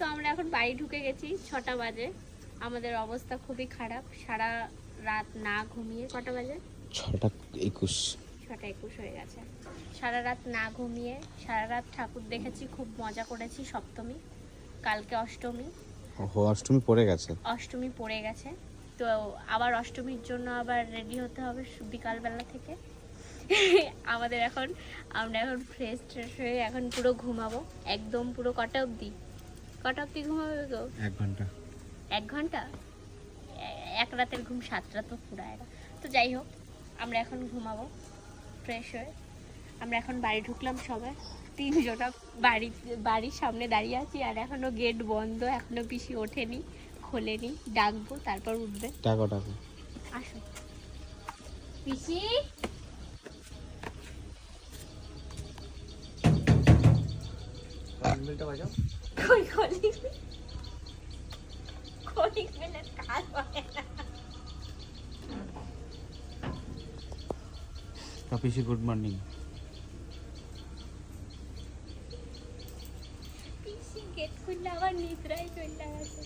তো আমরা এখন বাড়ি ঢুকে গেছি, 6টা বাজে। আমাদের অবস্থা খুবই খারাপ, সারা রাত না ঘুমিয়ে। কটা বাজে? 6:21। 6টা 21 হয়ে গেছে। সারা রাত না ঘুমিয়ে সারা রাত ঠাকুর দেখেছি, খুব মজা করেছি। সপ্তমী, কালকে অষ্টমী। অষ্টমী পড়ে গেছে। অষ্টমী পড়ে গেছে, তো আবার অষ্টমীর জন্য আবার রেডি হতে হবে বিকালবেলা থেকে। আমরা এখন ফ্রেশ ট্রেশ হয়ে এখন পুরো ঘুমাবো একদম। পুরো কটা অবধি ঘুমাবে গো? 1 ঘন্টা। 1 ঘন্টা? এক রাতের ঘুম 7 রাত তো পুরায় না। তো যাই হোক, আমরা এখন ঘুমাবো ফ্রেশ হয়ে। আমরা এখন বাড়ি ঢুকলাম সবাই, 3 জনা বাড়ির সামনে দাঁড়িয়ে আছি। আর এখনো গেট বন্ধ, এখনো পিসি ওঠেনি, খোলেনি। ডাকবো তারপর উঠবে। ডাকো। আসো পিসি। বেলটা বাজাও। কই বেলের কাজ হয় না। পিসি গুড মর্নিং। পিসি গেট খুললে আবার নিদ্রায় চলে গেছে।